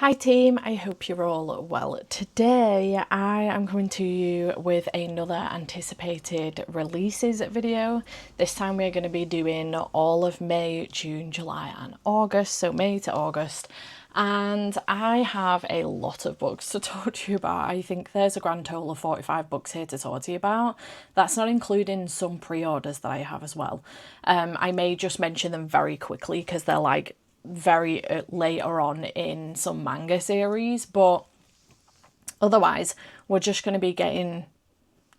Hi team, I hope you're all well. Today I am coming to you with another anticipated releases video. This time we're going to be doing all of May, June, July and August, so May to August. And I have a lot of books to talk to you about. I think there's a grand total of 45 books here to talk to you about. That's not including some pre-orders that I have as well. I may just mention them very quickly because they're like very later on in some manga series, but otherwise we're just going to be getting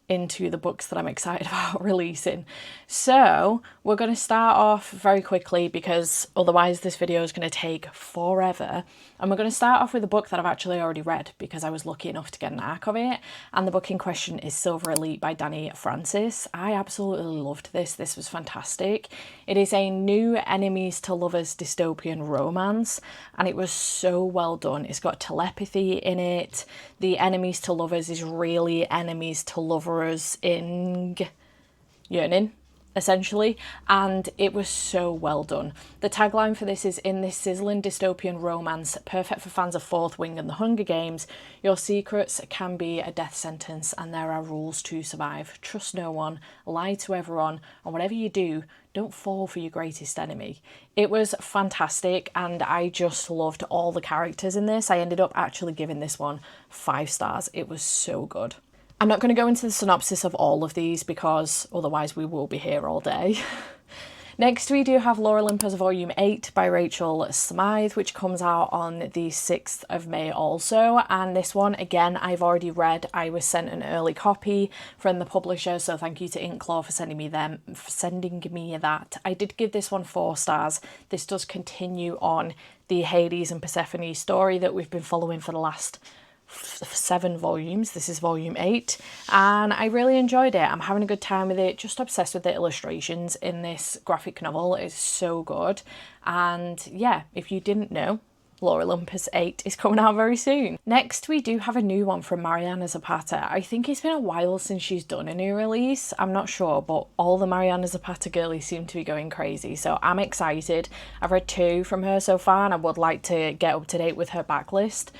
into the books that I'm excited about releasing. So we're going to start off very quickly because otherwise this video is going to take forever. And we're going to start off with a book that I've actually already read because I was lucky enough to get an arc of it. And the book in question is Silver Elite by Danny Francis. I absolutely loved this. This was fantastic. It is a new enemies to lovers dystopian romance and it was so well done. It's got telepathy in it. The enemies to lovers is really enemies to lovers in yearning, essentially, and it was so well done. The tagline for this is, in this sizzling dystopian romance, perfect for fans of Fourth Wing and the Hunger Games, your secrets can be a death sentence and there are rules to survive. Trust no one, lie to everyone, and whatever you do, don't fall for your greatest enemy. It was fantastic and I just loved all the characters in this. I ended up actually giving this one 5 stars. It was so good. I'm not going to go into the synopsis of all of these because otherwise we will be here all day. Next we do have Lore Olympus Volume 8 by Rachel Smythe, which comes out on the 6th of May also. And this one, again, I've already read. I was sent an early copy from the publisher, so thank you to Inklaw for sending me that. I did give this one 4 stars. This does continue on the Hades and Persephone story that we've been following for the last 7 volumes. This is volume 8 and I really enjoyed it. I'm having a good time with it, just obsessed with the illustrations in this graphic novel. It's so good. And yeah, if you didn't know, Lore Olympus 8 is coming out very soon. Next we do have a new one from Mariana Zapata. I think it's been a while since she's done a new release, I'm not sure, but all the Mariana Zapata girlies seem to be going crazy, so I'm excited. I've read 2 from her so far and I would like to get up to date with her backlist.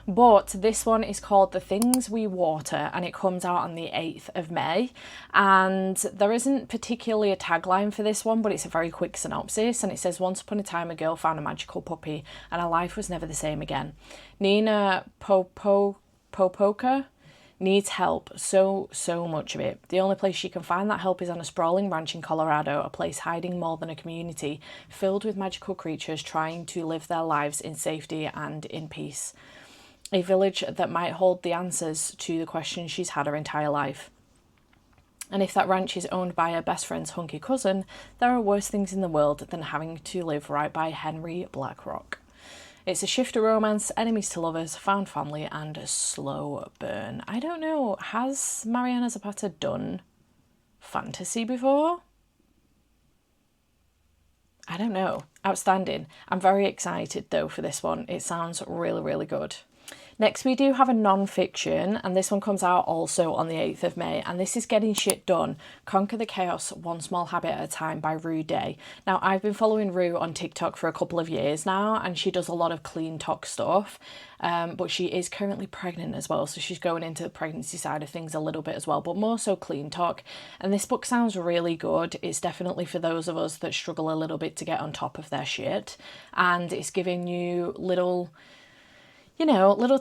But this one is called The Things We Water and it comes out on the 8th of May. And there isn't particularly a tagline for this one, but it's a very quick synopsis. And it says, once upon a time, a girl found a magical puppy and her life was never the same again. Nina Popoka needs help, so much of it. The only place she can find that help is on a sprawling ranch in Colorado, a place hiding more than a community, filled with magical creatures trying to live their lives in safety and in peace. A village that might hold the answers to the questions she's had her entire life. And if that ranch is owned by her best friend's hunky cousin, there are worse things in the world than having to live right by Henry Blackrock. It's a shifter romance, enemies to lovers, found family, and a slow burn. I don't know, has Mariana Zapata done fantasy before? I don't know. Outstanding. I'm very excited though for this one. It sounds really good. Next we do have a non-fiction and this one comes out also on the 8th of May and this is Getting Shit Done, Conquer the Chaos One Small Habit at a Time by Rue Day. Now I've been following Rue on TikTok for a couple of years now and she does a lot of clean talk stuff, but she is currently pregnant as well, so she's going into the pregnancy side of things a little bit as well, but more so clean talk. And this book sounds really good. It's definitely for those of us that struggle a little bit to get on top of their shit, and it's giving you little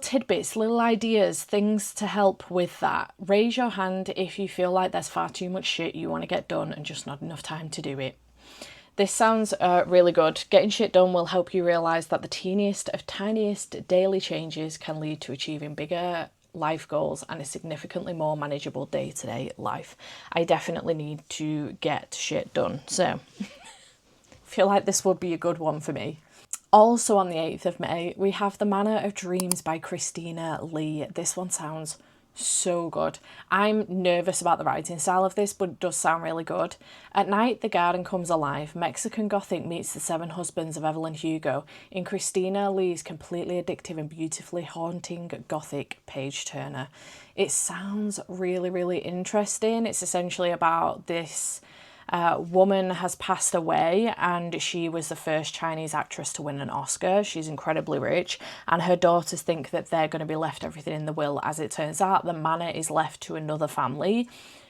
tidbits, little ideas, things to help with that. Raise your hand if you feel like there's far too much shit you want to get done and just not enough time to do it. This sounds really good. Getting shit done will help you realise that the teeniest of tiniest daily changes can lead to achieving bigger life goals and a significantly more manageable day-to-day life. I definitely need to get shit done, so I feel like this would be a good one for me. Also on the 8th of May, we have The Manor of Dreams by Christina Lee. This one sounds so good. I'm nervous about the writing style of this, but it does sound really good. At night, the garden comes alive. Mexican Gothic meets the 7 husbands of Evelyn Hugo in Christina Lee's completely addictive and beautifully haunting Gothic page-turner. It sounds really interesting. It's essentially about this Woman has passed away, and she was the first Chinese actress to win an Oscar. She's incredibly rich, and her daughters think that they're going to be left everything in the will. As it turns out, the manor is left to another family,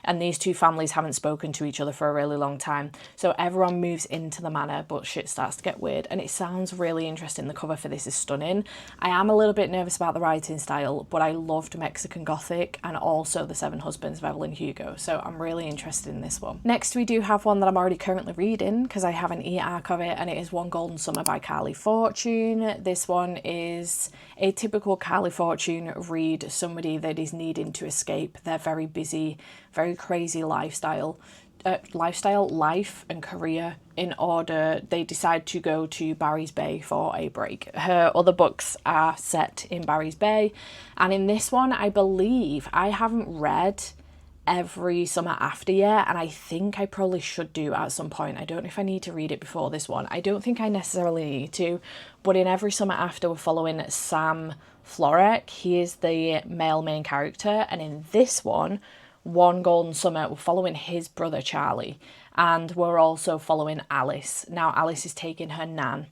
and these two families haven't spoken to each other for a really long time. So everyone moves into the manor, but shit starts to get weird, and it sounds really interesting. The cover for this is stunning. I am a little bit nervous about the writing style, but I loved Mexican Gothic and also The Seven Husbands of Evelyn Hugo, so I'm really interested in this one. Next, we do have one that I'm already currently reading because I have an e-arc of it, and it is One Golden Summer by Carly Fortune. This one is a typical Carly Fortune read, somebody that is needing to escape their very busy, very crazy life and career in order. They decide to go to Barry's Bay for a break. Her other books are set in Barry's Bay, and in this one, I believe, I haven't read Every Summer After yet, and I think I probably should do at some point. I don't know if I need to read it before this one. I don't think I necessarily need to, but in Every Summer After, we're following Sam Florek. He is the male main character, and in this one, One Golden Summer, we're following his brother Charlie, and we're also following Alice. Now, Alice is taking her nan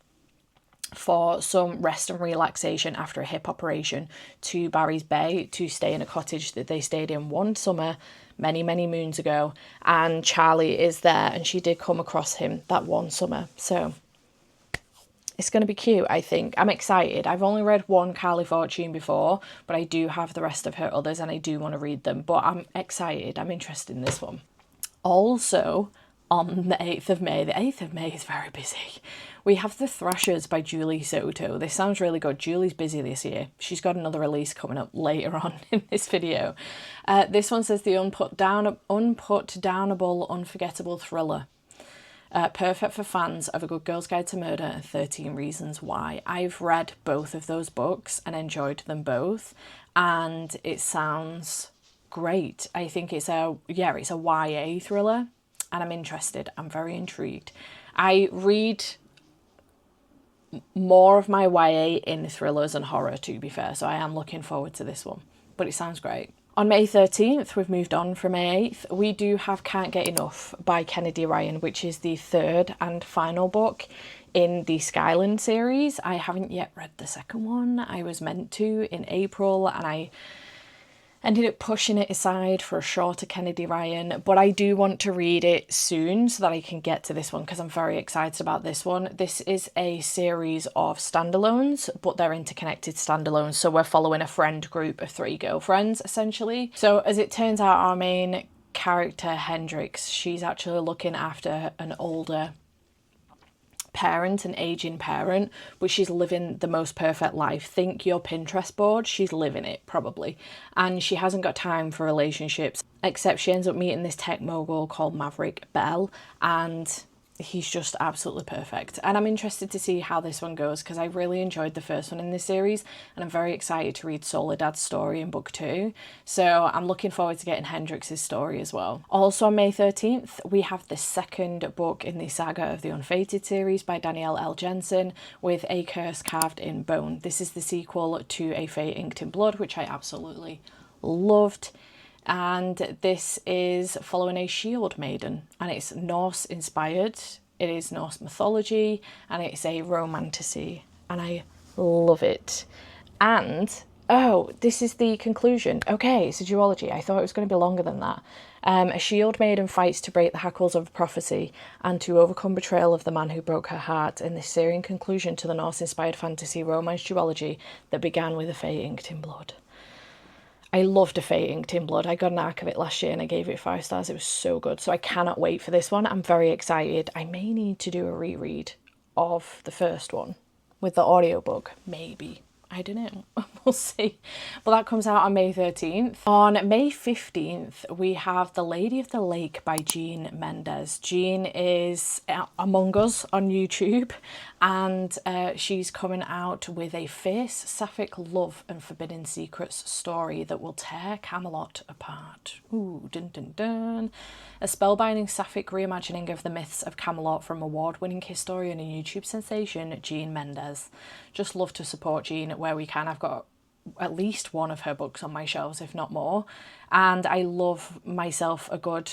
for some rest and relaxation after a hip operation to Barry's Bay to stay in a cottage that they stayed in one summer many moons ago, and Charlie is there, and she did come across him that one summer. So it's going to be cute, I think. I'm excited. I've only read one Carly Fortune before, but I do have the rest of her others, and I do want to read them. But I'm excited. I'm interested in this one. Also, on the 8th of May, the 8th of May is very busy, we have The Thrashers by Julie Soto. This sounds really good. Julie's busy this year. She's got another release coming up later on in this video. This one says the unput-downable, unforgettable thriller. Perfect for fans of A Good Girl's Guide to Murder and 13 Reasons Why. I've read both of those books and enjoyed them both, and it sounds great. I think it's a YA thriller, and I'm interested. I'm very intrigued. I read more of my YA in thrillers and horror, to be fair, so I am looking forward to this one, but it sounds great. On May 13th, we've moved on from May 8th, we do have Can't Get Enough by Kennedy Ryan, which is the third and final book in the Skyland series. I haven't yet read the second one. I was meant to in April, and I ended up pushing it aside for a shorter Kennedy Ryan, but I do want to read it soon so that I can get to this one because I'm very excited about this one. This is a series of standalones, but they're interconnected standalones, so we're following a friend group of 3 girlfriends, essentially. So as it turns out, our main character, Hendrix, she's actually looking after an older parent, an aging parent, but she's living the most perfect life. Think your Pinterest board, she's living it probably, and she hasn't got time for relationships, except she ends up meeting this tech mogul called Maverick Bell, and he's just absolutely perfect. And I'm interested to see how this one goes because I really enjoyed the first one in this series, and I'm very excited to read Soledad's story in book 2. So I'm looking forward to getting Hendrix's story as well. Also on May 13th, we have the second book in the Saga of the Unfated series by Danielle L. Jensen with A Curse Carved in Bone. This is the sequel to A Fate Inked in Blood, which I absolutely loved. And this is following a shield maiden, and it's Norse inspired. It is Norse mythology, and it's a romantasy, and I love it. And oh, this is the conclusion. Okay, it's a duology. I thought it was going to be longer than that. A shield maiden fights to break the hackles of prophecy and to overcome betrayal of the man who broke her heart in this searing conclusion to the Norse-inspired fantasy romance duology that began with A Fate Inked in Blood. I loved A Fate Inked in Blood. I got an arc of it last year and I gave it 5 stars. It was so good. So I cannot wait for this one. I'm very excited. I may need to do a reread of the first one with the audiobook. Maybe. I don't know. We'll see. But that comes out on May 13th. On May 15th, we have The Lady of the Lake by Jean Mendez. Jean is among us on YouTube, and she's coming out with a fierce sapphic love and forbidden secrets story that will tear Camelot apart. Ooh, dun dun dun. A spellbinding sapphic reimagining of the myths of Camelot from award-winning historian and YouTube sensation Jean Mendez. Just love to support Jean where we can. I've got at least one of her books on my shelves, if not more, and I love myself a good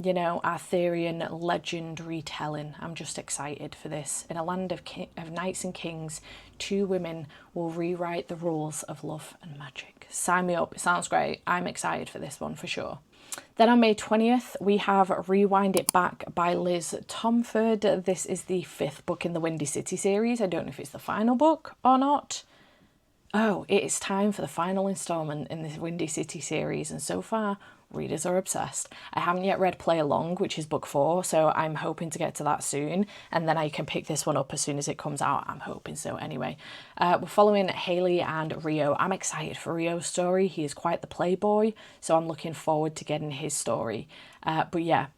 you know, Arthurian legend retelling. I'm just excited for this. In a land of knights and kings, two women will rewrite the rules of love and magic. Sign me up. It sounds great. I'm excited for this one for sure. Then on May 20th, we have Rewind It Back by Liz Tomford. This is the 5th book in the Windy City series. I don't know if it's the final book or not. Oh, it is time for the final instalment in this Windy City series, and so far, readers are obsessed. I haven't yet read Play Along, which is book 4, so I'm hoping to get to that soon, and then I can pick this one up as soon as it comes out. I'm hoping so anyway. We're following Haley and Rio. I'm excited for Rio's story. He is quite the playboy, so I'm looking forward to getting his story. But yeah,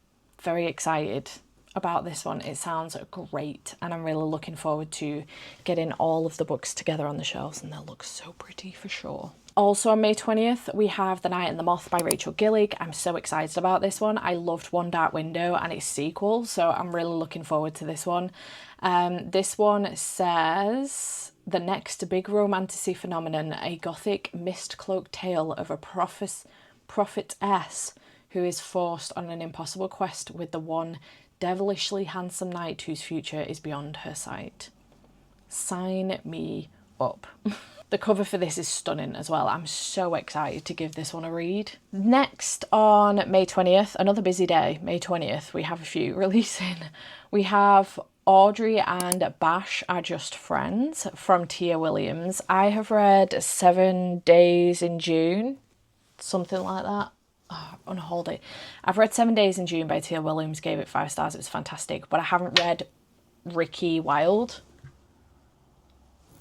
very excited about this one. It sounds great, and I'm really looking forward to getting all of the books together on the shelves, and they'll look so pretty for sure. Also on May 20th, we have The Night and the Moth by Rachel Gillig. I'm so excited about this one. I loved One Dark Window and its sequel, so I'm really looking forward to this one. This one says, the next big romantasy phenomenon, a gothic mist-cloaked tale of a prophetess who is forced on an impossible quest with the one devilishly handsome knight whose future is beyond her sight. Sign me up. The cover for this is stunning as well. I'm so excited to give this one a read. Next on May 20th, another busy day, May 20th, we have a few releasing. We have Audrey and Bash Are Just Friends from Tia Williams. I have read 7 Days in June, something like that. Oh, on a holiday. I've read 7 Days in June by Tia Williams, gave it 5 stars, it was fantastic, but I haven't read Ricky Wilde,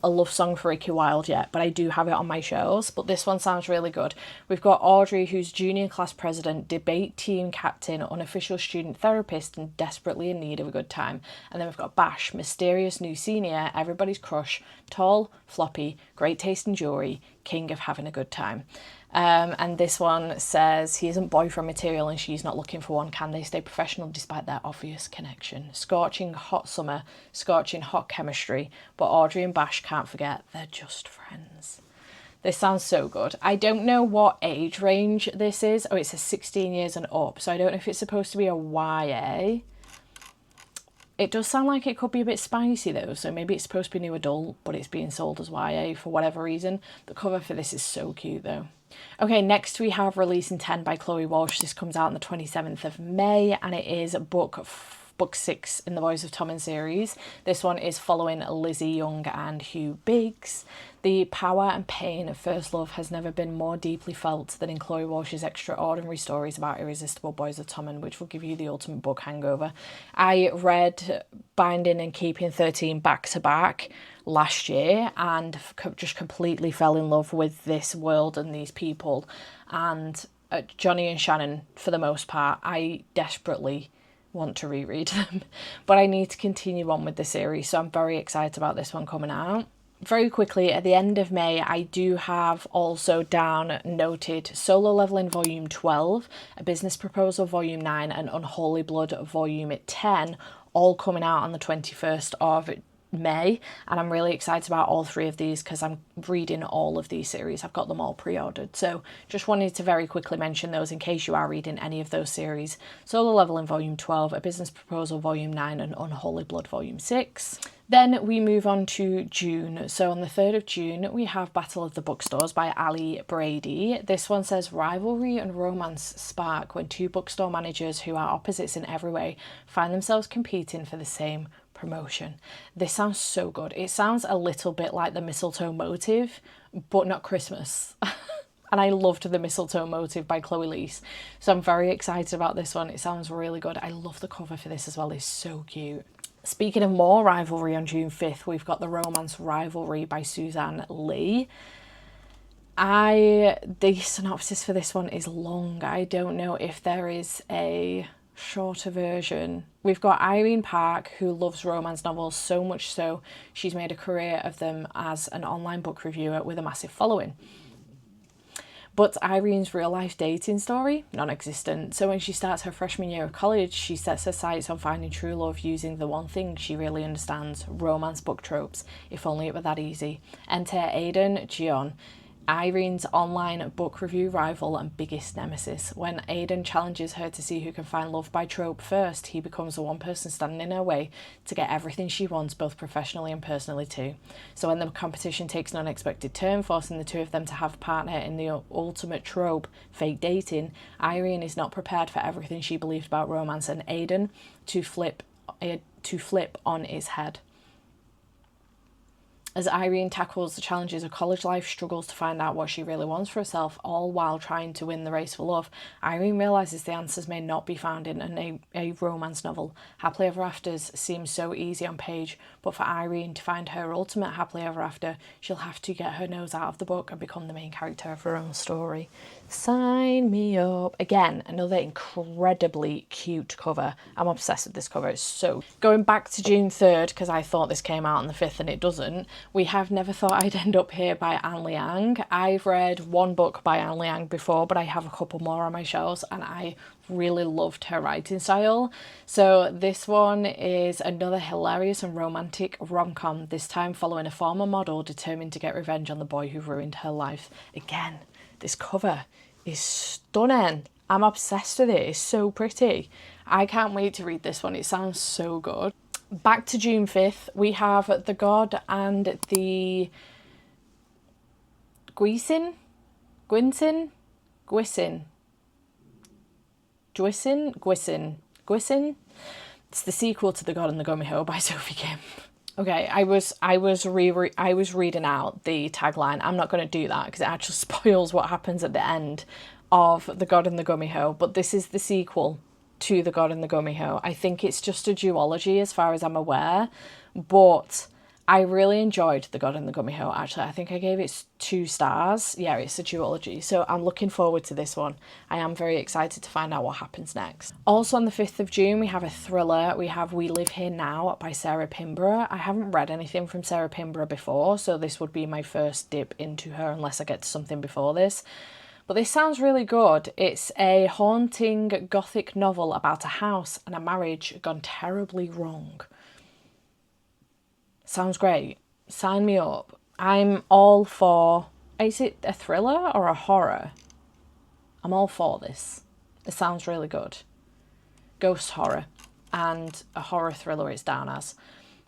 A Love Song for Ricky Wilde yet, but I do have it on my shelves. But this one sounds really good. We've got Audrey, who's junior class president, debate team captain, unofficial student therapist, and desperately in need of a good time. And then we've got Bash, mysterious new senior, everybody's crush, tall, floppy, great taste in jewelry, king of having a good time. And this one says, he isn't boyfriend material and she's not looking for one. Can they stay professional despite their obvious connection? Scorching hot summer, scorching hot chemistry, but Audrey and Bash can't forget they're just friends. This sounds so good. I don't know what age range this is. Oh, it says 16 years and up, so I don't know if it's supposed to be a YA. It does sound like it could be a bit spicy though, so maybe it's supposed to be new adult, but it's being sold as YA for whatever reason. The cover for this is so cute though. Okay, next we have Releasing 10 by Chloe Walsh. This comes out on the 27th of May, and it is book 6 in the Boys of Tommen series. This one is following Lizzie Young and Hugh Biggs. The power and pain of first love has never been more deeply felt than in Chloe Walsh's extraordinary stories about irresistible Boys of Tommen, which will give you the ultimate book hangover. I read Binding and Keeping 13 back to back last year and just completely fell in love with this world and these people. And Johnny and Shannon, for the most part, I desperately want to reread them, but I need to continue on with the series, so I'm very excited about this one coming out. Very quickly, at the end of May, I do have also down noted Solo Leveling Volume 12, A Business Proposal Volume 9, and Unholy Blood Volume 10, all coming out on the 21st of May, and I'm really excited about all 3 of these because I'm reading all of these series. I've got them all pre-ordered, so just wanted to very quickly mention those in case you are reading any of those series. Solo Leveling Volume 12, A Business Proposal Volume 9, and Unholy Blood Volume 6. Then we move on to June. So on the 3rd of June, we have Battle of the Bookstores by Ali Brady. This one says, rivalry and romance spark when 2 bookstore managers who are opposites in every way find themselves competing for the same promotion. This sounds so good. It sounds a little bit like the mistletoe motive, but not Christmas. And I loved the mistletoe motive by Chloe Leese, so I'm very excited about this one. It sounds really good. I love the cover for this as well. It's so cute. Speaking of more rivalry, on June 5th, we've got The Romance Rivalry by Suzanne Lee. The synopsis for this one is long. I don't know if there is a shorter version. We've got Irene Park, who loves romance novels so much so she's made a career of them as an online book reviewer with a massive following. But Irene's real life dating story, non-existent. So when she starts her freshman year of college, she sets her sights on finding true love using the one thing she really understands, romance book tropes. If only it were that easy. Enter Aidan Gion. Irene's online book review rival and biggest nemesis. When Aidan challenges her to see who can find love by trope first, he becomes the one person standing in her way to get everything she wants, both professionally and personally too. So when the competition takes an unexpected turn, forcing the two of them to have a partner in the ultimate trope, fake dating, Irene is not prepared for everything she believed about romance, and Aidan to flip on its head. As Irene tackles the challenges of college life, struggles to find out what she really wants for herself, all while trying to win the race for love, Irene realises the answers may not be found in a romance novel. Happily Ever Afters seems so easy on page, but for Irene to find her ultimate happily ever after, she'll have to get her nose out of the book and become the main character of her own story. Sign me up. Again, another incredibly cute cover. I'm obsessed with this cover. It's so... Going back to June 3rd, because I thought this came out on the 5th and it doesn't, we have Never Thought I'd End Up Here by Anne Liang. I've read one book by Anne Liang before, but I have a couple more on my shelves, and I really loved her writing style. So this one is another hilarious and romantic rom-com, this time following a former model determined to get revenge on the boy who ruined her life. Again, this cover is stunning. I'm obsessed with it. It's so pretty. I can't wait to read this one. It sounds so good. Back to June 5th, we have The God and the Gwisin. It's the sequel to The God and the Gummy-Hoe by Sophie Kim. Okay, I was reading out the tagline. I'm not going to do that because it actually spoils what happens at the end of The God and the Gummy-Hoe, but this is the sequel to The God and the Gummy-Hoe. I think it's just a duology as far as I'm aware, but I really enjoyed The God and the Gummy-Hoe, actually. I think I gave it 2 stars. Yeah, it's a duology, so I'm looking forward to this one. I am very excited to find out what happens next. Also on the 5th of June, we have a thriller. We have We Live Here Now by Sarah Pinborough. I haven't read anything from Sarah Pinborough before, so this would be my first dip into her unless I get to something before this. But this sounds really good. It's a haunting gothic novel about a house and a marriage gone terribly wrong. Sounds great. Sign me up. I'm all for... Is it a thriller or a horror? I'm all for this. It sounds really good. Ghost horror and a horror thriller it's down as.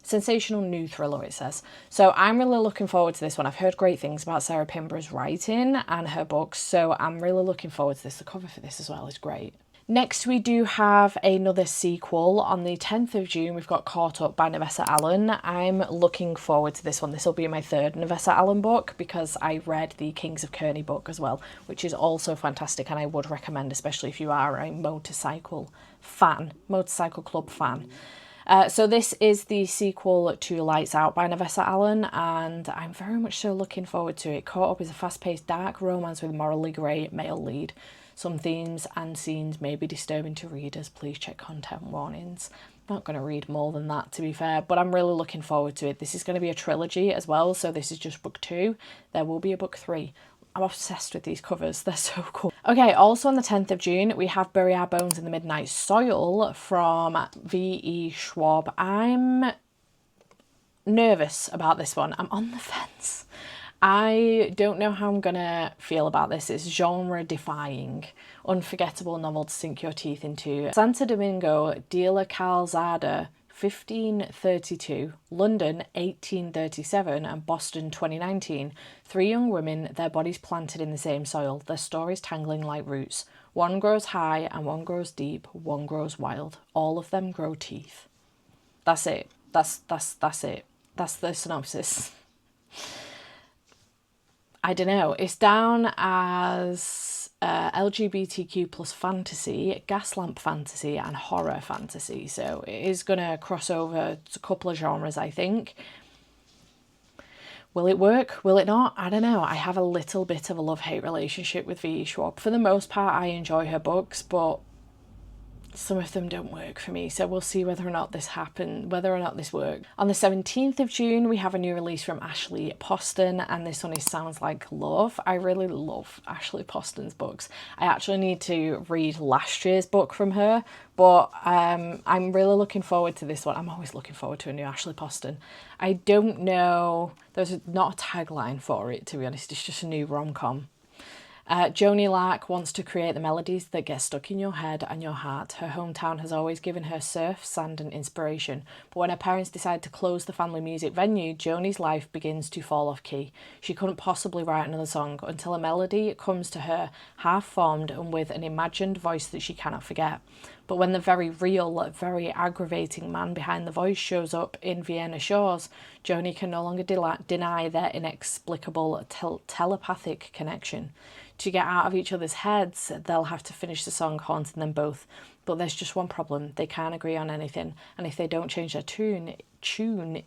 Sensational new thriller, it says. So I'm really looking forward to this one. I've heard great things about Sarah Pinborough's writing and her books, so I'm really looking forward to this. The cover for this as well is great. Next, we do have another sequel. On the 10th of June, we've got Caught Up by Nevessa Allen. I'm looking forward to this one. This will be my 3rd Nevessa Allen book because I read the Kings of Kearney book as well, which is also fantastic, and I would recommend, especially if you are a motorcycle club fan. So this is the sequel to Lights Out by Nevessa Allen, and I'm very much so looking forward to it. Caught Up is a fast-paced dark romance with a morally grey male lead. Some themes and scenes may be disturbing to readers. Please check content warnings. I'm not going to read more than that, to be fair, but I'm really looking forward to it. This is going to be a trilogy as well, so this is just book 2. There will be a book 3. I'm obsessed with these covers. They're so cool. Okay, also on the 10th of June, we have Bury Our Bones in the Midnight Soil from V.E. Schwab. I'm nervous about this one. I'm on the fence. I don't know how I'm gonna feel about this. It's genre-defying, unforgettable novel to sink your teeth into. Santo Domingo de la Calzada, 1532, London 1837, and Boston 2019. 3 young women, their bodies planted in the same soil, their stories tangling like roots. One grows high and one grows deep, one grows wild. All of them grow teeth. That's it. That's it. That's the synopsis. I don't know. It's down as LGBTQ plus fantasy, gaslamp fantasy, and horror fantasy. So it is going to cross over a couple of genres, I think. Will it work? Will it not? I don't know. I have a little bit of a love-hate relationship with V.E. Schwab. For the most part, I enjoy her books, but some of them don't work for me, so we'll see whether or not this works. On the 17th of June, we have a new release from Ashley Poston, and this one is Sounds Like Love. I really love Ashley Poston's books. I actually need to read last year's book from her, but I'm really looking forward to this one. I'm always looking forward to a new Ashley Poston. I don't know, there's not a tagline for it, to be honest. It's just a new rom-com. Joni Lark wants to create the melodies that get stuck in your head and your heart. Her hometown has always given her surf, sand and inspiration, but when her parents decide to close the family music venue, Joni's life begins to fall off key. She couldn't possibly write another song until a melody comes to her, half-formed and with an imagined voice that she cannot forget. But when the very real, very aggravating man behind the voice shows up in Vienna Shores, Joni can no longer deny their inexplicable telepathic connection. To get out of each other's heads, they'll have to finish the song haunting them both. But there's just one problem. They can't agree on anything. And if they don't change their tune,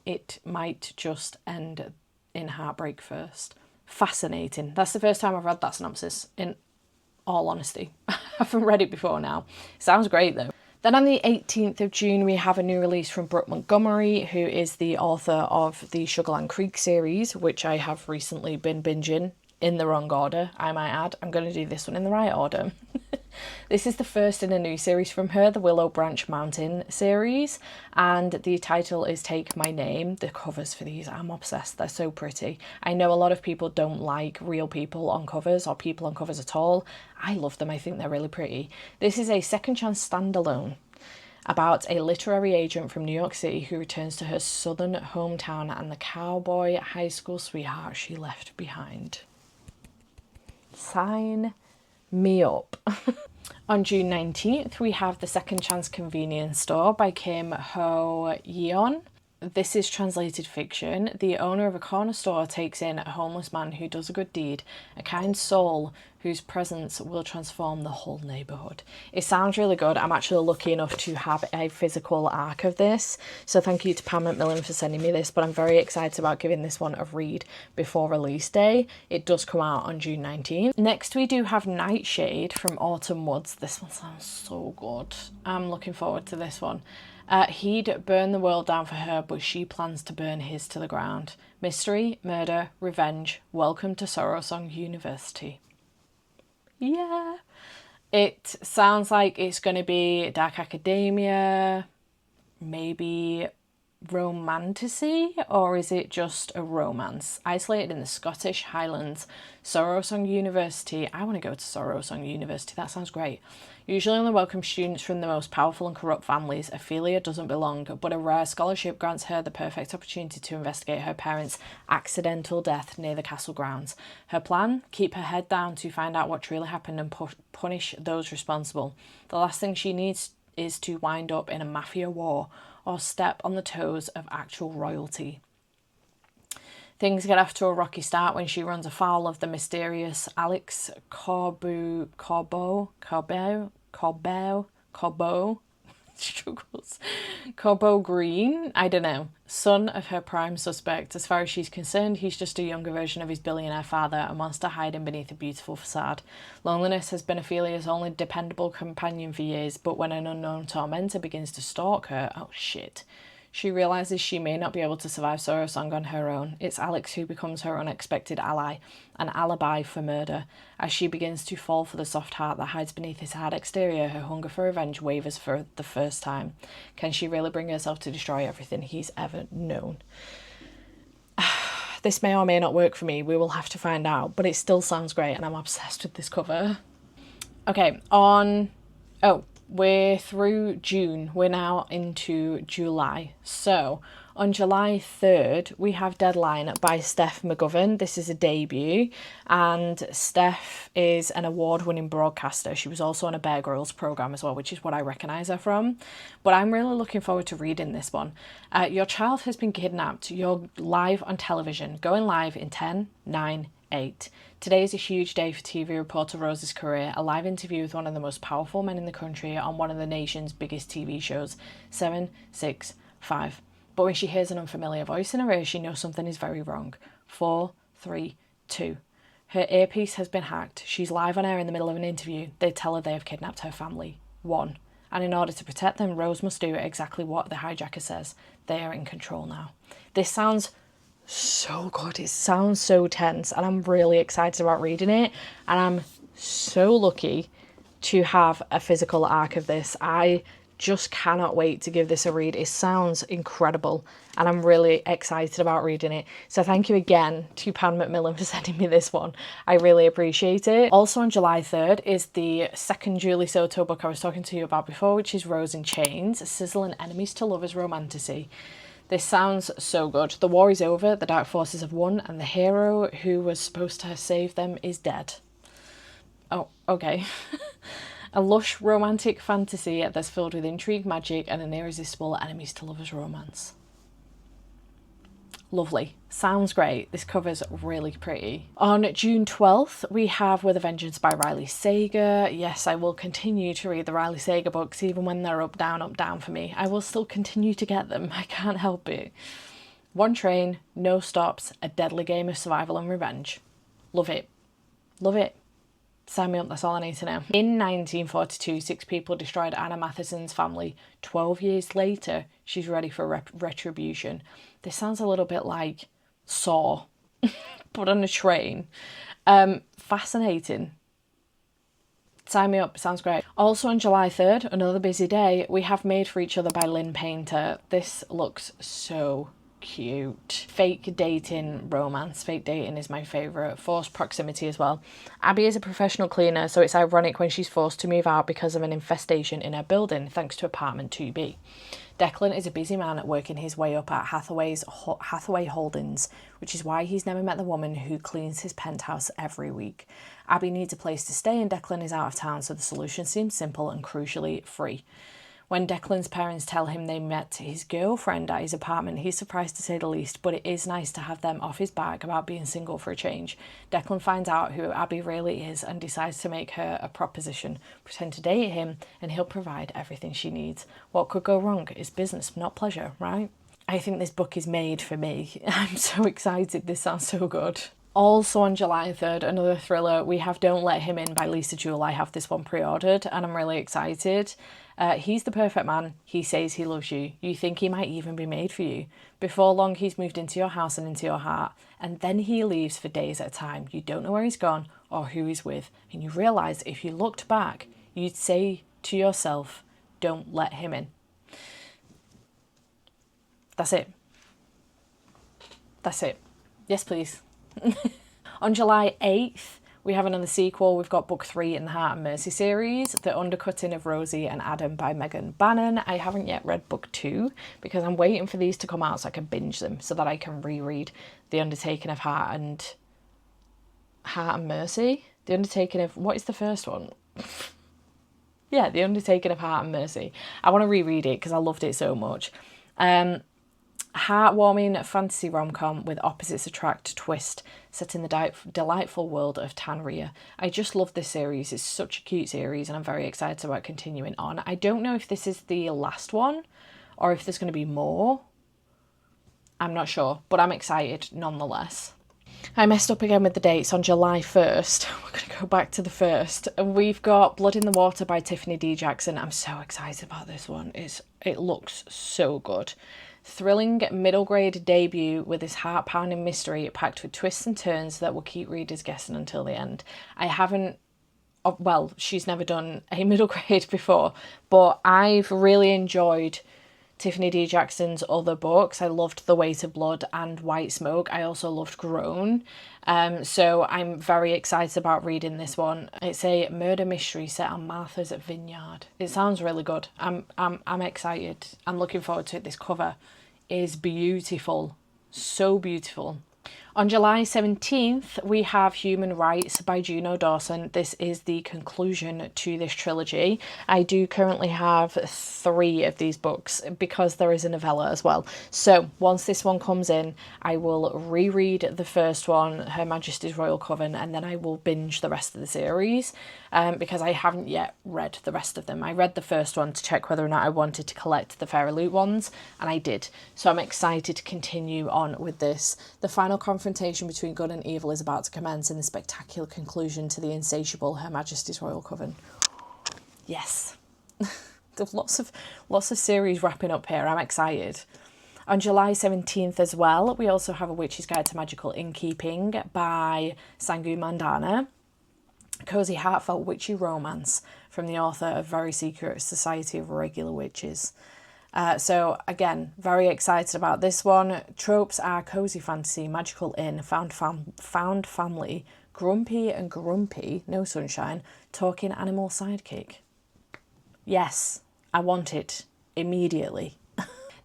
it might just end in heartbreak first. Fascinating. That's the first time I've read that synopsis, in all honesty. I haven't read it before now. Sounds great though. Then on the 18th of June, we have a new release from Brooke Montgomery, who is the author of the Sugarland Creek series, which I have recently been binging. In the wrong order, I might add. I'm going to do this one in the right order. This is the first in a new series from her, the Willow Branch Mountain series, and the title is Take My Name. The covers for these, I'm obsessed. They're so pretty. I know a lot of people don't like real people on covers or people on covers at all. I love them. I think they're really pretty. This is a second chance standalone about a literary agent from New York City who returns to her southern hometown and the cowboy high school sweetheart she left behind. Sign me up. On June 19th, we have The Second Chance Convenience Store by Kim Ho Yeon. This is translated fiction. The owner of a corner store takes in a homeless man who does a good deed, a kind soul whose presence will transform the whole neighbourhood. It sounds really good. I'm actually lucky enough to have a physical arc of this, so thank you to Pam Macmillan for sending me this, but I'm very excited about giving this one a read before release day. It does come out on June 19th. Next we do have Nightshade from Autumn Woods. This one sounds so good. I'm looking forward to this one. He'd burn the world down for her, but she plans to burn his to the ground. Mystery, murder, revenge. Welcome to Sorrow Song University. Yeah. It sounds like it's going to be dark academia, maybe romantasy, or is it just a romance? Isolated in the Scottish Highlands, Sorrow Song University. I want to go to Sorrow Song University. That sounds great. Usually only welcome students from the most powerful and corrupt families, Ophelia doesn't belong, but a rare scholarship grants her the perfect opportunity to investigate her parents' accidental death near the castle grounds. Her plan? Keep her head down to find out what truly happened and punish those responsible. The last thing she needs is to wind up in a mafia war or step on the toes of actual royalty. Things get off to a rocky start when she runs afoul of the mysterious Alex Corbeau struggles. Corbeau Green, I don't know, son of her prime suspect. As far as she's concerned, he's just a younger version of his billionaire father and wants to hide him beneath a beautiful facade. Loneliness has been Ophelia's only dependable companion for years, but when an unknown tormentor begins to stalk her, oh shit, she realises she may not be able to survive Sorrow Song on her own. It's Alex who becomes her unexpected ally, an alibi for murder. As she begins to fall for the soft heart that hides beneath his hard exterior, her hunger for revenge wavers for the first time. Can she really bring herself to destroy everything he's ever known? This may or may not work for me. We will have to find out, but it still sounds great and I'm obsessed with this cover. Okay, we're through June. We're now into July. So on July 3rd, we have Deadline by Steph McGovern. This is a debut, and Steph is an award-winning broadcaster. She was also on a Bear Grylls programme as well, which is what I recognise her from. But I'm really looking forward to reading this one. Your child has been kidnapped. You're live on television, going live in 10, 9, 8. Today is a huge day for TV reporter Rose's career. A live interview with one of the most powerful men in the country on one of the nation's biggest TV shows. 7, 6, 5. But when she hears an unfamiliar voice in her ear, she knows something is very wrong. 4, 3, 2. Her earpiece has been hacked. She's live on air in the middle of an interview. They tell her they have kidnapped her family. 1. and in order to protect them, Rose must do exactly what the hijacker says. They are in control now. This sounds so good. It sounds so tense, and I'm really excited about reading it, and I'm so lucky to have a physical arc of this. I just cannot wait to give this a read. It sounds incredible, and I'm really excited about reading it. So thank you again to Pan Macmillan for sending me this one. I really appreciate it. Also on July 3rd is the second Julie Soto book I was talking to you about before, which is Rose in Chains, Sizzling Enemies to Lovers Romantasy. This sounds so good. The war is over, the dark forces have won, and the hero who was supposed to save them is dead. Oh, okay. A lush romantic fantasy that's filled with intrigue, magic, and an irresistible enemies to lovers romance. Lovely. Sounds great. This cover's really pretty. On June 12th, we have With a Vengeance by Riley Sager. Yes, I will continue to read the Riley Sager books even when they're up, down for me. I will still continue to get them. I can't help it. One train, no stops, a deadly game of survival and revenge. Love it. Love it. Sign me up, that's all I need to know. In 1942, 6 people destroyed Anna Matheson's family. 12 years later, she's ready for retribution. This sounds a little bit like Saw, but on a train. Fascinating. Sign me up, sounds great. Also on July 3rd, another busy day, we have Made for Each Other by Lynn Painter. This looks so cute. Fake dating romance. Fake dating is my favourite. Forced proximity as well. Abby is a professional cleaner, so it's ironic when she's forced to move out because of an infestation in her building, thanks to apartment 2B. Declan is a busy man working his way up at Hathaway Holdings, which is why he's never met the woman who cleans his penthouse every week. Abby needs a place to stay and Declan is out of town, so the solution seems simple and crucially free. When Declan's parents tell him they met his girlfriend at his apartment, he's surprised to say the least, but it is nice to have them off his back about being single for a change. Declan finds out who Abby really is and decides to make her a proposition, pretend to date him, and he'll provide everything she needs. What could go wrong? It's business, not pleasure, right? I think this book is made for me. I'm so excited. This sounds so good. Also on July 3rd, another thriller, we have Don't Let Him In by Lisa Jewell. I have this one pre-ordered and I'm really excited. He's the perfect man. He says he loves you. You think he might even be made for you. Before long, he's moved into your house and into your heart. And then he leaves for days at a time. You don't know where he's gone or who he's with. And you realise if you looked back, you'd say to yourself, don't let him in. That's it. That's it. Yes, please. On July 8th, we have another sequel. We've got book 3 in the Heart and Mercy series, The Undercutting of Rosie and Adam by Megan Bannon. I haven't yet read book 2 because I'm waiting for these to come out so I can binge them so that I can reread The Undertaking of Heart and Mercy. The Undertaking of, what is the first one? Yeah, The Undertaking of Heart and Mercy. I want to reread it because I loved it so much. Heartwarming fantasy rom-com with opposites attract twist set in the delightful world of Tanria. I just love this series. It's such a cute series and I'm very excited about continuing on. I don't know if this is the last one or if there's going to be more. I'm not sure, but I'm excited nonetheless. I messed up again with the dates. On July 1st, we're going to go back to the 1st. We've got Blood in the Water by Tiffany D. Jackson. I'm so excited about this one. It looks so good. Thrilling middle grade debut with this heart-pounding mystery packed with twists and turns that will keep readers guessing until the end. She's never done a middle grade before, but I've really enjoyed Tiffany D. Jackson's other books. I loved The Weight of Blood and White Smoke. I also loved Grown. So I'm very excited about reading this one. It's a murder mystery set on Martha's Vineyard. It sounds really good. I'm excited. I'm looking forward to it. This cover is beautiful. So beautiful. On July 17th, we have Human Rights by Juno Dawson. This is the conclusion to this trilogy. I do currently have 3 of these books because there is a novella as well. So once this one comes in, I will reread the first one, Her Majesty's Royal Coven, and then I will binge the rest of the series because I haven't yet read the rest of them. I read the first one to check whether or not I wanted to collect the Fairy Loot ones, and I did. So I'm excited to continue on with this. The final confrontation between good and evil is about to commence in the spectacular conclusion to the insatiable Her Majesty's Royal Coven. Yes. There's lots of series wrapping up here. I'm excited. On July 17th as well, we also have A Witch's Guide to Magical Innkeeping by Sangu Mandana. Cozy, heartfelt witchy romance from the author of Very Secret Society of Regular Witches. So again, very excited about this one. Tropes are cozy fantasy, magical inn, found family, grumpy and grumpy, no sunshine, talking animal sidekick. Yes, I want it immediately.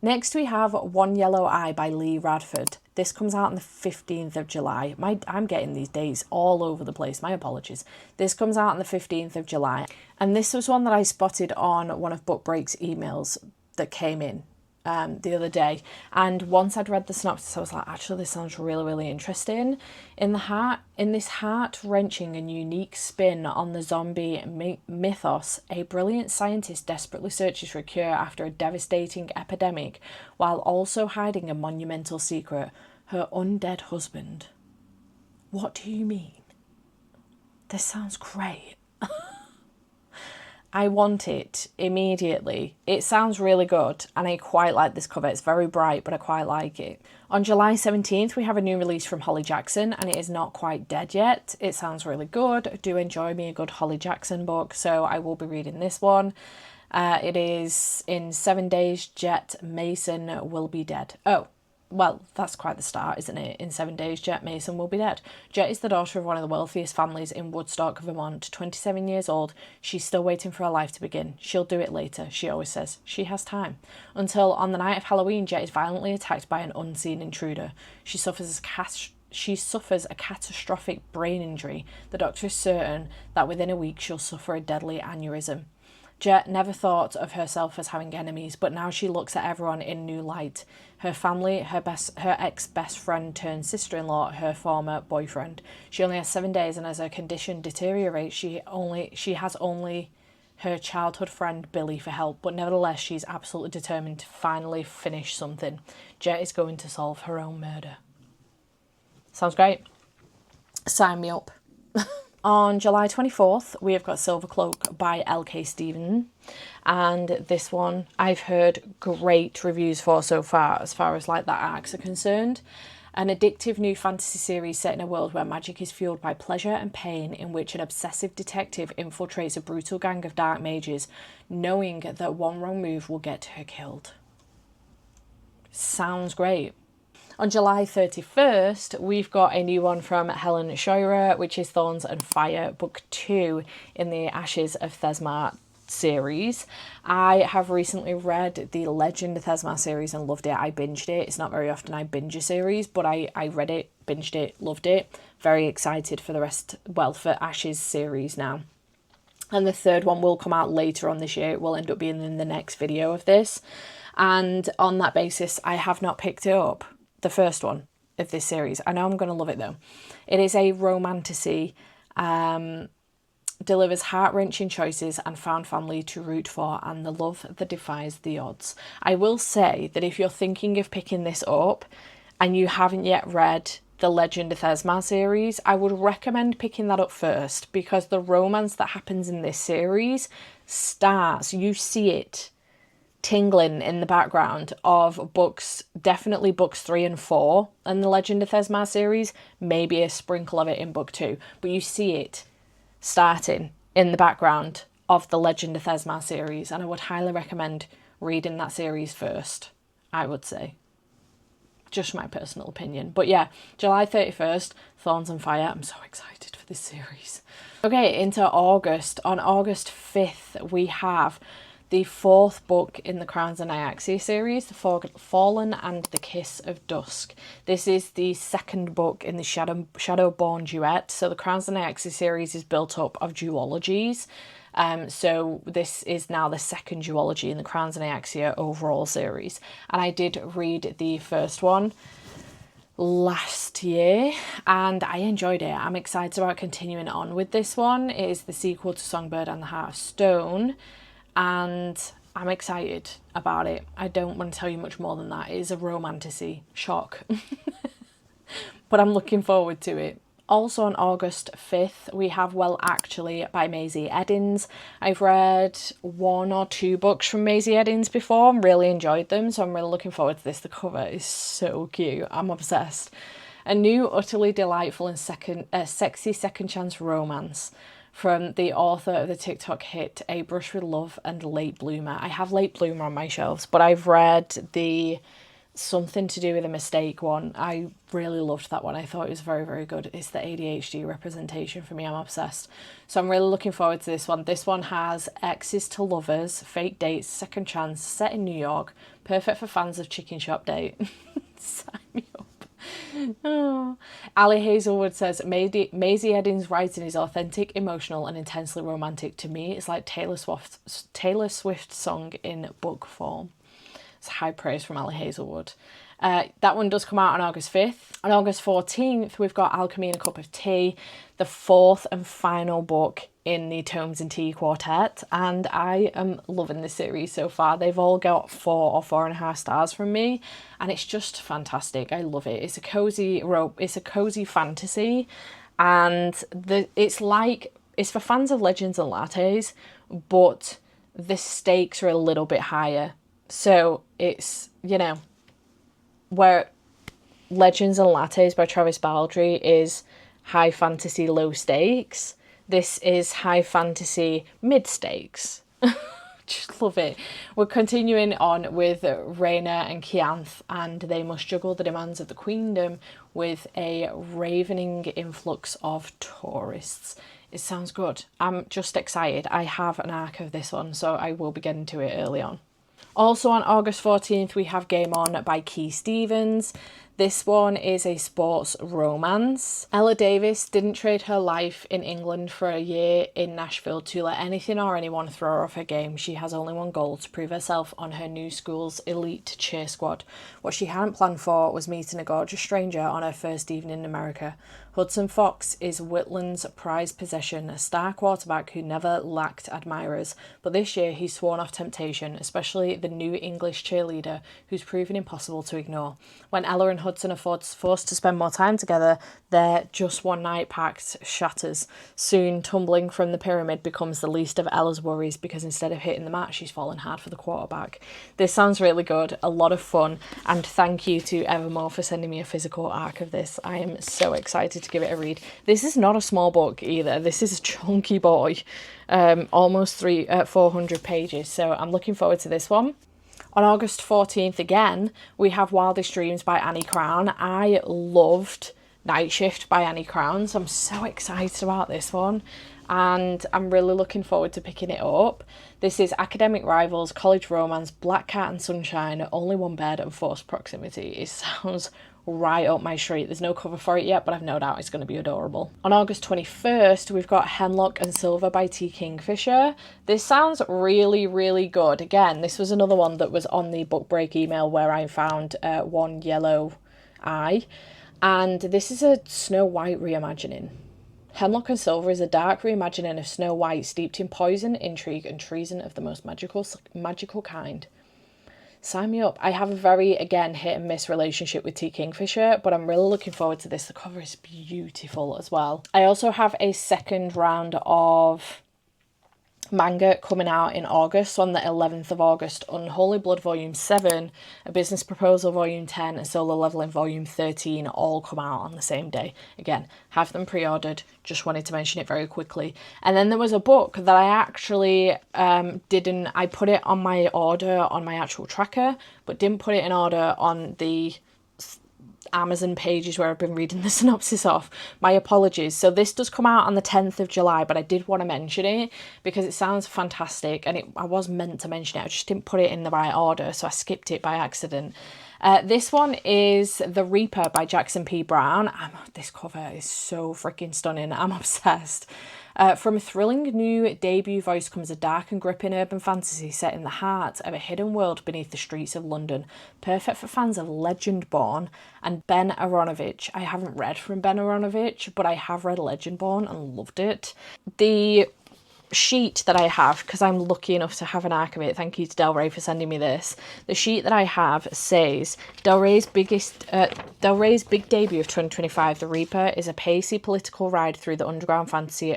Next we have One Yellow Eye by Lee Radford. This comes out on the 15th of July. I'm getting these dates all over the place, my apologies. This comes out on the 15th of July. And this was one that I spotted on one of Book Break's emails that came in the other day. And once I'd read the synopsis, I was like, actually, this sounds really, really interesting. In this heart-wrenching and unique spin on the zombie mythos, a brilliant scientist desperately searches for a cure after a devastating epidemic, while also hiding a monumental secret: her undead husband. What do you mean? This sounds great. I want it immediately. It sounds really good, and I quite like this cover. It's very bright, but I quite like it. On July 17th, we have a new release from Holly Jackson, and it is Not Quite Dead Yet. It sounds really good. I do enjoy me a good Holly Jackson book, so I will be reading this one. It is In 7 Days, Jet Mason Will Be Dead. Oh, well, that's quite the start, isn't it? In 7 days, Jet Mason will be dead. Jet is the daughter of one of the wealthiest families in Woodstock, Vermont. 27 years old, she's still waiting for her life to begin. She'll do it later, she always says. She has time. Until on the night of Halloween, Jet is violently attacked by an unseen intruder. She suffers a catastrophic brain injury. The doctor is certain that within a week she'll suffer a deadly aneurysm. Jet never thought of herself as having enemies, but now she looks at everyone in new light. Her family, her ex-best friend turned sister-in-law, her former boyfriend. She only has 7 days, and as her condition deteriorates, she has only her childhood friend Billy for help, but nevertheless she's absolutely determined to finally finish something. Jet is going to solve her own murder. Sounds great. Sign me up. On July 24th, we have got Silver Cloak by L.K. Stephen. And this one I've heard great reviews for so far as like that arcs are concerned. An addictive new fantasy series set in a world where magic is fueled by pleasure and pain, in which an obsessive detective infiltrates a brutal gang of dark mages, knowing that one wrong move will get her killed. Sounds great. On July 31st, we've got a new one from Helen Scheurer, which is Thorns and Fire, Book 2 in the Ashes of Thesma series. I have recently read the Legend of Thesma series and loved it. I binged it. It's not very often I binge a series, but I read it, binged it, loved it. Very excited for for Ashes series now. And the third one will come out later on this year. It will end up being in the next video of this. And on that basis, I have not picked it up. The first one of this series. I know I'm going to love it though. It is a romantasy, delivers heart-wrenching choices and found family to root for, and the love that defies the odds. I will say that if you're thinking of picking this up and you haven't yet read the Legend of Thesma series, I would recommend picking that up first, because the romance that happens in this series starts, you see it tingling in the background of definitely books 3 and 4 and the Legend of Thesma series, maybe a sprinkle of it in book 2, but you see it starting in the background of the Legend of Thesma series, and I would highly recommend reading that series first, I would say. Just my personal opinion. But yeah, July 31st, Thorns and Fire. I'm so excited for this series. Okay, into August. On August 5th, we have the 4th book in the Crowns and Nyaxia series, The Fallen and the Kiss of Dusk. This is the 2nd book in the Shadowborn duet. So the Crowns and Nyaxia series is built up of duologies. So this is now the 2nd duology in the Crowns and Nyaxia overall series. And I did read the first one last year and I enjoyed it. I'm excited about continuing on with this one. It is the sequel to Songbird and the Heart of Stone, and I'm excited about it. I don't want to tell you much more than that. It is a romantasy shock. But I'm looking forward to it. Also on August 5th, we have Well Actually by Maisie Edins. I've read 1 or 2 books from Maisie Edins before and really enjoyed them, so I'm really looking forward to this. The cover is so cute. I'm obsessed. A new, utterly delightful and sexy second chance romance from the author of the TikTok hit A Brush with Love and Late Bloomer. I have Late Bloomer on my shelves, but I've read the Something to Do with a Mistake one. I really loved that one. I thought it was very, very good. It's the ADHD representation for me. I'm obsessed. So I'm really looking forward to this one. This one has exes to lovers, fake dates, second chance, set in New York, perfect for fans of Chicken Shop Date. Sign me up. Oh. Ali Hazelwood says, Maisie Edins' writing is authentic, emotional and intensely romantic. To me, it's like Taylor Swift's song in book form. It's high praise from Ali Hazelwood. That one does come out on August 5th. On August 14th, we've got Alchemy and a Cup of Tea, the 4th and final book in the Tomes and Tea quartet. And I am loving this series so far. They've all got 4 or 4.5 stars from me. And it's just fantastic. I love it. It's a cozy fantasy. And it's for fans of Legends and Lattes, but the stakes are a little bit higher. So it's, where Legends and Lattes by Travis Baldree is high fantasy, low stakes. This is high fantasy, mid stakes. Just love it. We're continuing on with Rhaena and Kianth, and they must juggle the demands of the queendom with a ravening influx of tourists. It sounds good. I'm just excited. I have an arc of this one, so I will be getting to it early on. Also on August 14th, we have Game On by Key Stevens. This one is a sports romance. Ella Davis didn't trade her life in England for a year in Nashville to let anything or anyone throw her off her game. She has only one goal: to prove herself on her new school's elite cheer squad. What she hadn't planned for was meeting a gorgeous stranger on her first evening in America. Hudson Fox is Whitland's prized possession, a star quarterback who never lacked admirers, but this year he's sworn off temptation, especially the new English cheerleader who's proven impossible to ignore. When Ella and Hudson are forced to spend more time together, their just one night pact shatters. Soon, tumbling from the pyramid becomes the least of Ella's worries, because instead of hitting the mat, she's fallen hard for the quarterback. This sounds really good, a lot of fun, and thank you to Evermore for sending me a physical arc of this. I am so excited to give it a read. This is not a small book either. This is a chunky boy, almost 400 pages, so I'm looking forward to this one. On August 14th again, we have Wildest Dreams by Annie Crown. I loved Night Shift by Annie Crown, so I'm so excited about this one, and I'm really looking forward to picking it up. This is academic rivals, college romance, black cat and sunshine, only one bed and forced proximity. It sounds right up my street. There's no cover for it yet, but I've no doubt it's going to be adorable. On August 21st, we've got Hemlock and Silver by T. Kingfisher. This sounds really, really good. Again, this was another one that was on the book break email where I found One Yellow Eye, and this is a Snow White reimagining. Hemlock and Silver is a dark reimagining of Snow White, steeped in poison, intrigue and treason of the most magical kind. Sign me up. I have a very, again, hit and miss relationship with T. Kingfisher, but I'm really looking forward to this. The cover is beautiful as well. I also have a second round of manga coming out in August. On the 11th of August, Unholy Blood Volume 7, A Business Proposal Volume 10, and Solo Leveling Volume 13 all come out on the same day. Again, have them pre-ordered. Just wanted to mention it very quickly. And then there was a book that I actually I put it on my order on my actual tracker, but didn't put it in order on the Amazon pages where I've been reading the synopsis of. My apologies. So this does come out on the 10th of July, but I did want to mention it because it sounds fantastic, and I was meant to mention it. I just didn't put it in the right order, so I skipped it by accident. This one is The Reaper by Jackson P. Brown. This cover is so freaking stunning. I'm obsessed. From a thrilling new debut voice comes a dark and gripping urban fantasy set in the heart of a hidden world beneath the streets of London. Perfect for fans of Legendborn and Ben Aronovich. I haven't read from Ben Aronovich, but I have read Legendborn and loved it. The sheet that I have, because I'm lucky enough to have an arc of it, thank you to Del Rey for sending me this, the sheet that I have says Del Rey's big debut of 2025, The Reaper, is a pacey political ride through the underground fantasy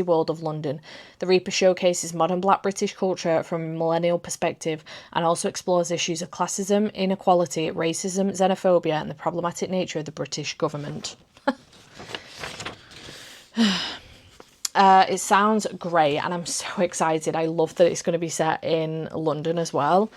world of London. The Reaper showcases modern Black British culture from a millennial perspective and also explores issues of classism, inequality, racism, xenophobia, and the problematic nature of the British government. It sounds great and I'm so excited. I love that it's going to be set in London as well.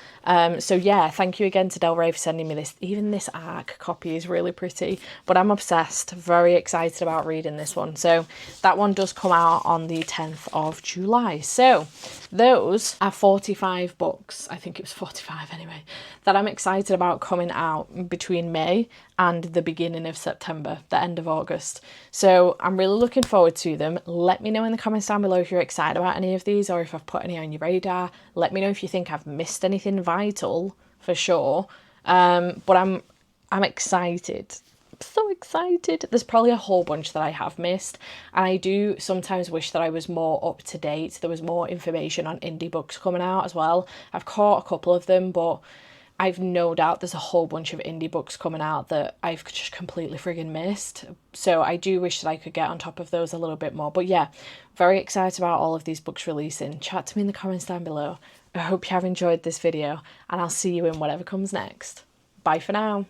So yeah, thank you again to Del Rey for sending me this. Even this ARC copy is really pretty, but I'm obsessed. Very excited about reading this one. So that one does come out on the 10th of July. So those are 45 books, I think it was 45 anyway, that I'm excited about coming out between May and the beginning of September, the end of August. So I'm really looking forward to them. Let me know in the comments down below if you're excited about any of these or if I've put any on your radar. Let me know if you think I've missed anything vital, for sure. But I'm excited. I'm so excited. There's probably a whole bunch that I have missed, and I do sometimes wish that I was more up to date. There was more information on indie books coming out as well. I've caught a couple of them, but I've no doubt there's a whole bunch of indie books coming out that I've just completely friggin' missed. So I do wish that I could get on top of those a little bit more. But yeah, very excited about all of these books releasing. Chat to me in the comments down below. I hope you have enjoyed this video, and I'll see you in whatever comes next. Bye for now.